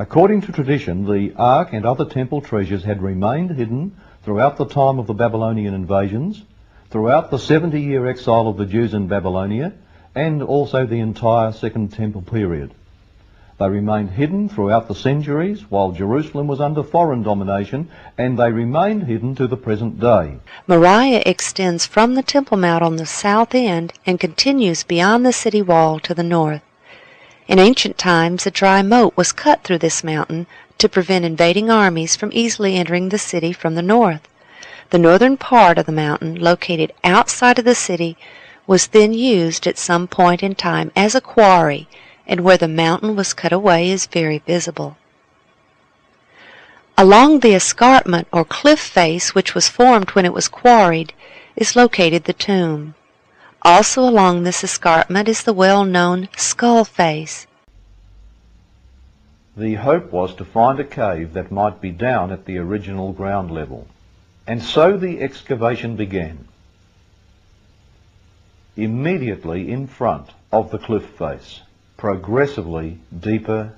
According to tradition, the Ark and other temple treasures had remained hidden throughout the time of the Babylonian invasions, throughout the 70-year exile of the Jews in Babylonia, and also the entire Second Temple period. They remained hidden throughout the centuries while Jerusalem was under foreign domination, and they remained hidden to the present day. Moriah extends from the Temple Mount on the south end and continues beyond the city wall to the north. In ancient times, a dry moat was cut through this mountain to prevent invading armies from easily entering the city from the north. The northern part of the mountain, located outside of the city, was then used at some point in time as a quarry, and where the mountain was cut away is very visible. Along the escarpment or cliff face which was formed when it was quarried is located the tomb. Also along this escarpment is the well-known skull face. The hope was to find a cave that might be down at the original ground level, and so the excavation began. Immediately in front of the cliff face, progressively deeper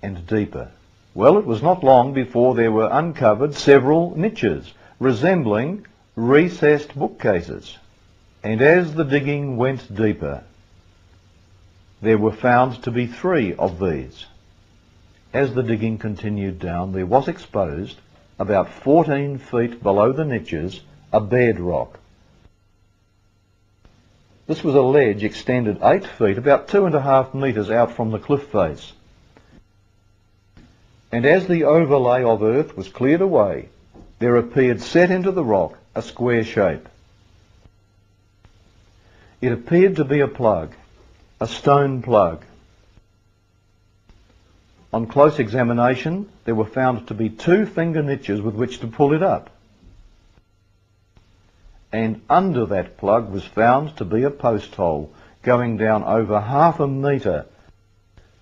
and deeper. Well, it was not long before there were uncovered several niches resembling recessed bookcases. And as the digging went deeper, there were found to be 3 of these. As the digging continued down, there was exposed, about 14 feet below the niches, a bedrock. This was a ledge extended 8 feet, about 2.5 metres out from the cliff face. And as the overlay of earth was cleared away, there appeared set into the rock a square shape. It appeared to be a plug, a stone plug. On close examination, there were found to be 2 finger niches with which to pull it up. And under that plug was found to be a post hole going down over 0.5 metre,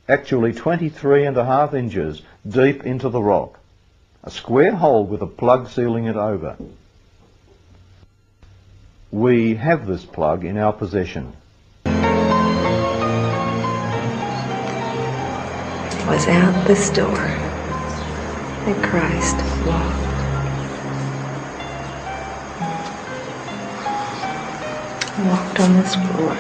actually 23.5 inches deep into the rock. A square hole with a plug sealing it over. We have this plug in our possession. It was out this door that Christ walked. Walked on this floor.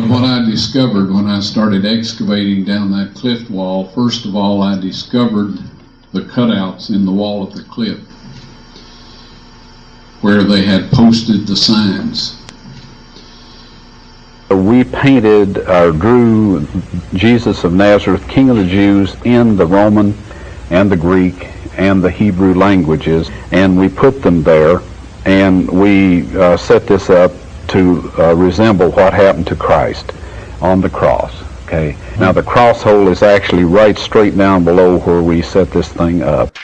What I discovered when I started excavating down that cliff wall, first of all, I discovered the cutouts in the wall of the cliff where they had posted the signs. We painted or drew Jesus of Nazareth, King of the Jews, in the Roman and the Greek and the Hebrew languages, and we put them there, and we set this up to resemble what happened to Christ on the cross. Okay. Now the cross hole is actually right straight down below where we set this thing up.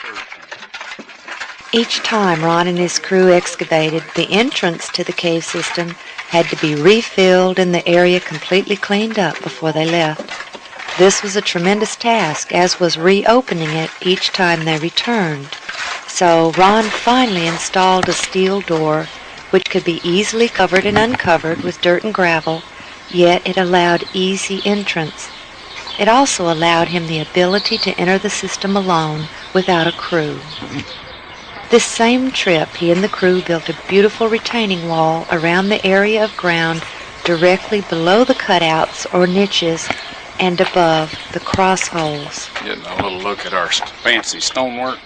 Each time Ron and his crew excavated, the entrance to the cave system had to be refilled and the area completely cleaned up before they left. This was a tremendous task, as was reopening it each time they returned. So Ron finally installed a steel door which could be easily covered and uncovered with dirt and gravel, yet it allowed easy entrance. It also allowed him the ability to enter the system alone without a crew. This same trip, he and the crew built a beautiful retaining wall around the area of ground directly below the cutouts or niches and above the cross holes. Getting a little look at our fancy stonework.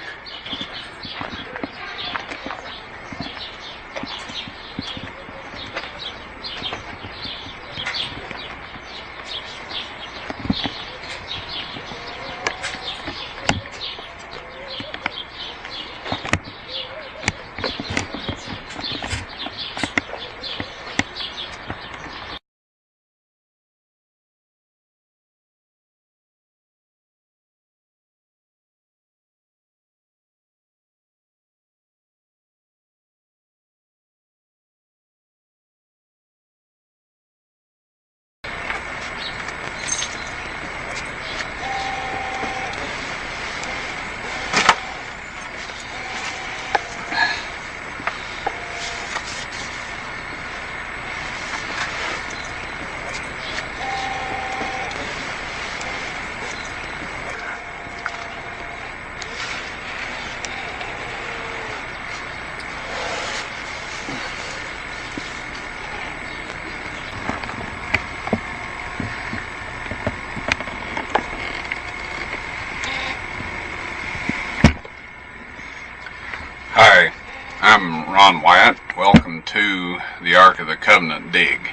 Hi, I'm Ron Wyatt. Welcome to the Ark of the Covenant dig.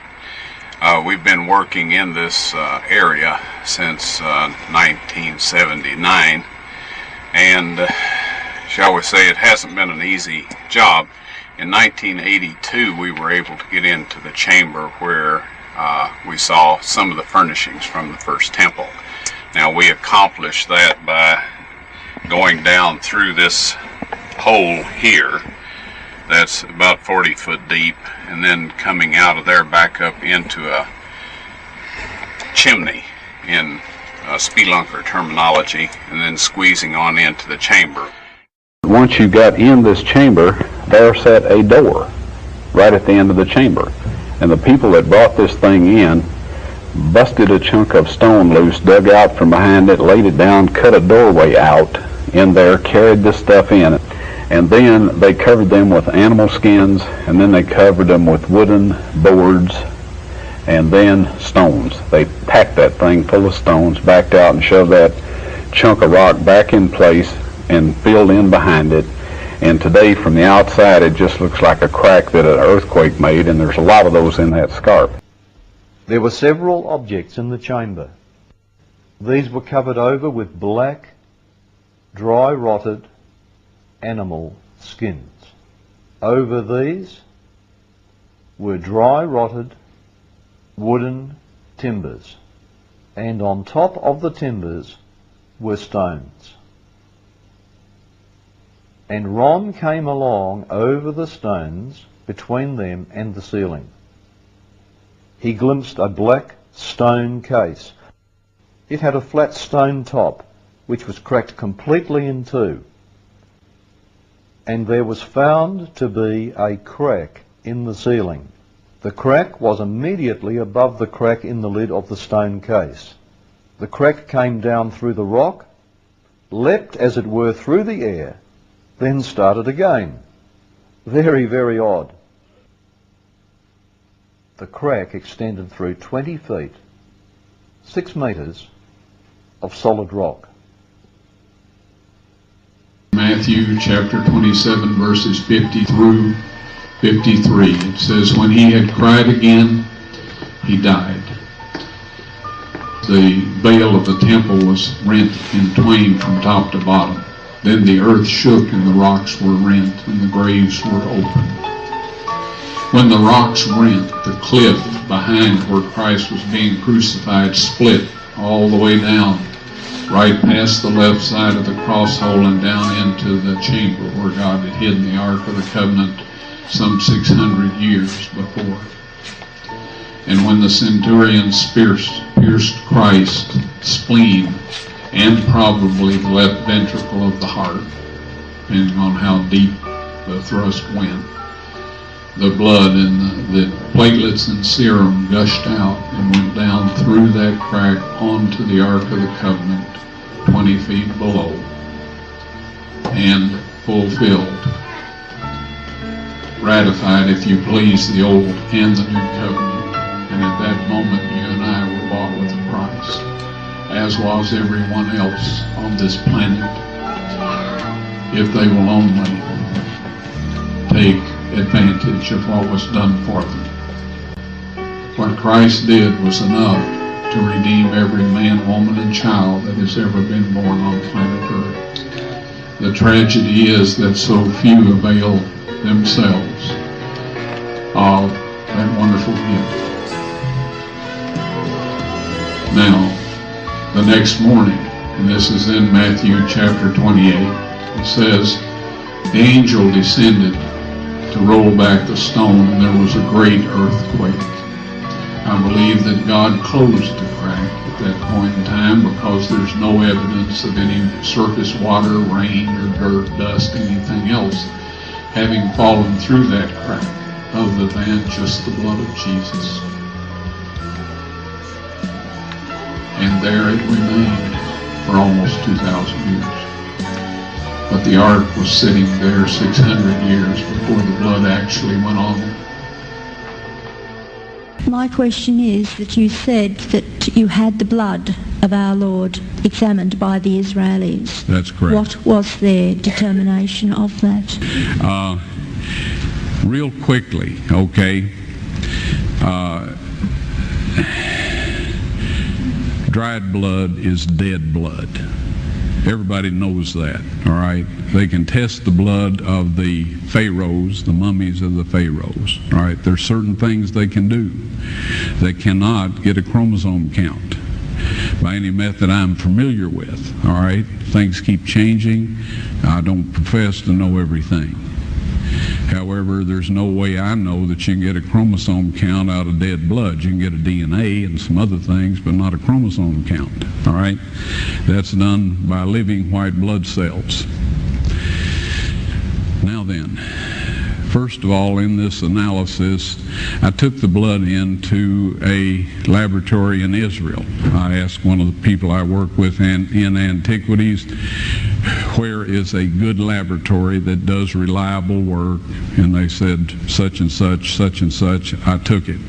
We've been working in this area since 1979, and shall we say it hasn't been an easy job. In 1982 we were able to get into the chamber where we saw some of the furnishings from the first temple. Now we accomplished that by going down through this hole here that's about 40 foot deep, and then coming out of there back up into a chimney in spelunker terminology, and then squeezing on into the chamber. Once you got in this chamber, there sat a door right at the end of the chamber, and the people that brought this thing in busted a chunk of stone loose, dug out from behind it, laid it down, cut a doorway out in there, carried this stuff in, and then they covered them with animal skins, and then they covered them with wooden boards, and then stones. They packed that thing full of stones, backed out and shoved that chunk of rock back in place and filled in behind it. And today from the outside it just looks like a crack that an earthquake made, and there's a lot of those in that scarp. There were several objects in the chamber. These were covered over with black, dry rotted animal skins. Over these were dry rotted wooden timbers, and on top of the timbers were stones. And Ron came along over the stones between them and the ceiling. He glimpsed a black stone case. It had a flat stone top which was cracked completely in two, and there was found to be a crack in the ceiling. The crack was immediately above the crack in the lid of the stone case. The crack came down through the rock, leapt as it were through the air, then started again. Very, very odd. The crack extended through 20 feet, 6 meters of solid rock. Matthew chapter 27 verses 50 through 53. It says, when he had cried again, he died. The veil of the temple was rent in twain from top to bottom. Then the earth shook and the rocks were rent and the graves were opened. When the rocks rent, the cliff behind where Christ was being crucified split all the way down, right past the left side of the cross hole and down into the chamber where God had hidden the Ark of the Covenant some 600 years before. And when the centurions pierced Christ's spleen and probably the left ventricle of the heart, depending on how deep the thrust went, the blood and the platelets and serum gushed out and went down through that crack onto the Ark of the Covenant 20 feet below. And fulfilled, ratified, if you please, the old and the new covenant. And at that moment, you and I were bought with a price, as was everyone else on this planet, if they will only take advantage of what was done for them. What Christ did was enough to redeem every man, woman, and child that has ever been born on planet Earth. The tragedy is that so few avail themselves of that wonderful gift. Now, the next morning, and this is in Matthew chapter 28, it says, the angel descended to roll back the stone, and there was a great earthquake. I believe that God closed the crack at that point in time because there's no evidence of any surface water, rain, or dirt, dust, anything else having fallen through that crack other than just the blood of Jesus. And there it remained for almost 2,000 years. But the ark was sitting there 600 years before the blood actually went on it. My question is that you said that you had the blood of our Lord examined by the Israelis. That's correct. What was their determination of that? Real quickly, okay. Dried blood is dead blood. Everybody knows that, all right? They can test the blood of the pharaohs, the mummies of the pharaohs, all right? There's certain things they can do. They cannot get a chromosome count by any method I'm familiar with, all right? Things keep changing. I don't profess to know everything. However, there's no way I know that you can get a chromosome count out of dead blood. You can get a DNA and some other things, but not a chromosome count, all right? That's done by living white blood cells. Now then, first of all, in this analysis, I took the blood into a laboratory in Israel. I asked one of the people I work with in antiquities, where is a good laboratory that does reliable work? And they said, such and such, such and such. I took it.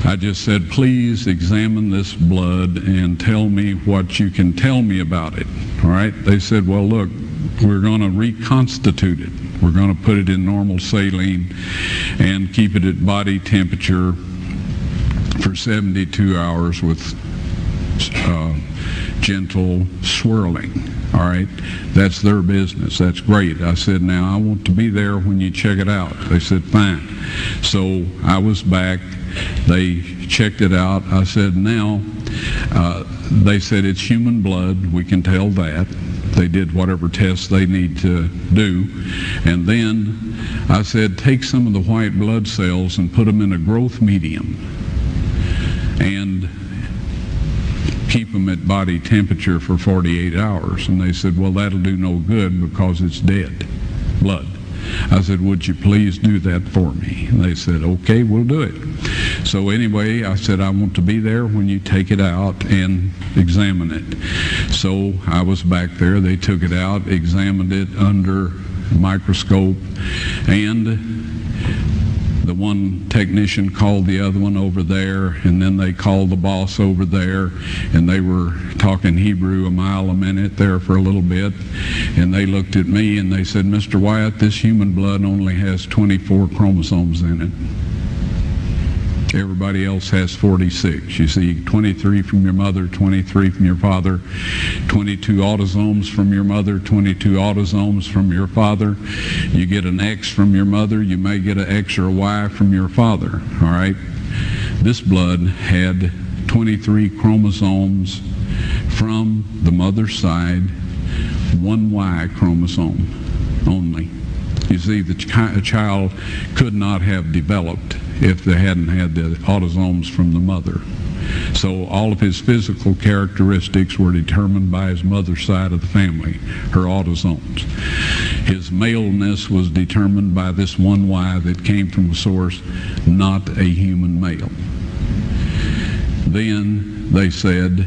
I just said, please examine this blood and tell me what you can tell me about it. All right? They said, well, look, we're going to reconstitute it. We're going to put it in normal saline and keep it at body temperature for 72 hours with gentle swirling. All right, that's their business. That's great. I said, now I want to be there when you check it out. They said, fine. So I was back. They checked it out. I said, now, they said it's human blood. We can tell that. They did whatever tests they need to do. And then I said, take some of the white blood cells and put them in a growth medium and keep them at body temperature for 48 hours. And they said, well, that'll do no good because it's dead blood. I said, would you please do that for me? And they said, okay, we'll do it. So anyway, I said, I want to be there when you take it out and examine it. So I was back there. They took it out, examined it under a microscope, and the one technician called the other one over there, and then they called the boss over there, and they were talking Hebrew a mile a minute there for a little bit, and they looked at me and they said, Mr. Wyatt, this human blood only has 24 chromosomes in it. Everybody else has 46. You see, 23 from your mother, 23 from your father, 22 autosomes from your mother, 22 autosomes from your father. You get an X from your mother, you may get an X or a Y from your father, all right? This blood had 23 chromosomes from the mother's side, one Y chromosome only. You see, a child could not have developed if they hadn't had the autosomes from the mother. So all of his physical characteristics were determined by his mother's side of the family, her autosomes. His maleness was determined by this one Y that came from a source, not a human male. Then they said,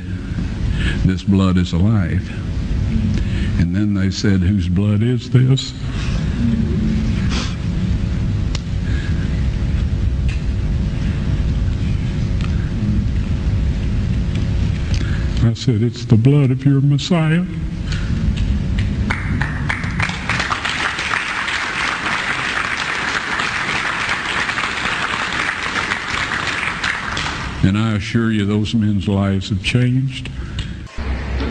this blood is alive. And And then they said, "Whose blood is this?" I said, "It's the blood of your Messiah." And I assure you, those men's lives have changed.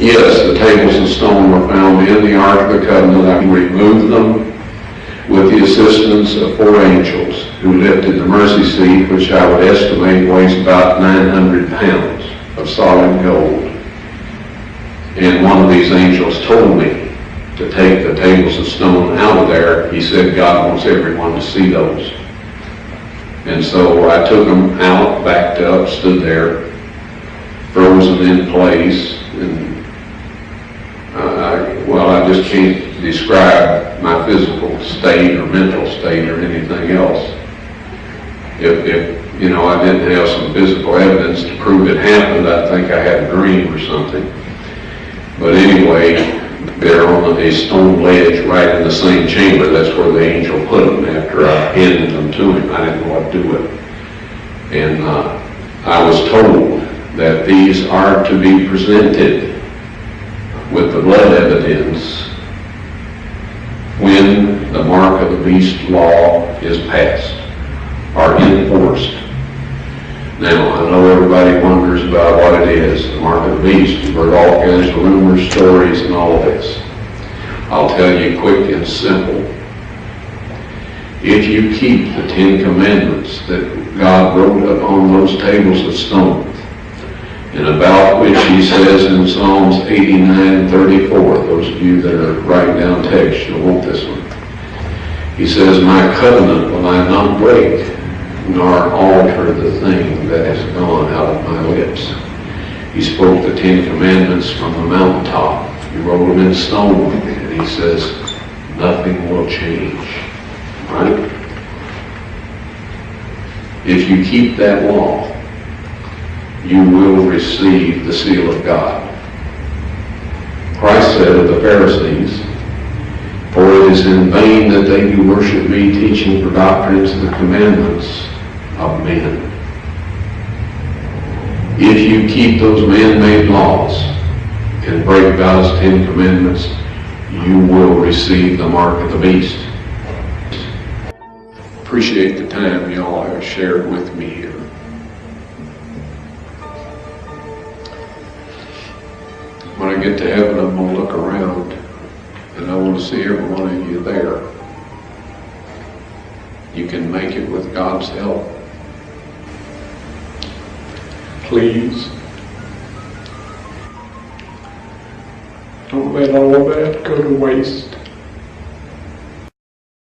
Yes, the tables of stone were found in the Ark of the Covenant. I removed them with the assistance of 4 angels who lifted the mercy seat, which I would estimate weighs about 900 pounds of solid gold. And one of these angels told me to take the tables of stone out of there. He said God wants everyone to see those. And so I took them out, backed up, stood there, frozen in place, and I just can't describe my physical state or mental state or anything else. If I didn't have some physical evidence to prove it happened, I'd think I had a dream or something. But anyway, they're on a stone ledge right in the same chamber. That's where the angel put them after I handed them to him. I didn't know what to do with them. And I was told that these are to be presented with the blood evidence when the mark of the beast law is passed or enforced. Now, I know everybody wonders about what it is, the mark of the beast. You've heard all kinds of rumors, stories, and all of this. I'll tell you quick and simple. If you keep the 10 Commandments that God wrote upon those tables of stone, and about which he says in Psalms 89:34, those of you that are writing down text, you'll want this one. He says, "My covenant will I not break, nor alter the thing that has gone out of my lips." He spoke the 10 Commandments from the mountaintop. He wrote them in stone, and he says, nothing will change. Right? If you keep that law, you will receive the seal of God. Christ said of the Pharisees, "For it is in vain that they do worship me, teaching for doctrines the commandments of men." If you keep those man-made laws and break God's 10 Commandments, you will receive the mark of the beast. Appreciate the time y'all have shared with me here. When I get to heaven, I'm going to look around, and I want to see every one of you there. You can make it with God's help. Please, don't let all of that go to waste.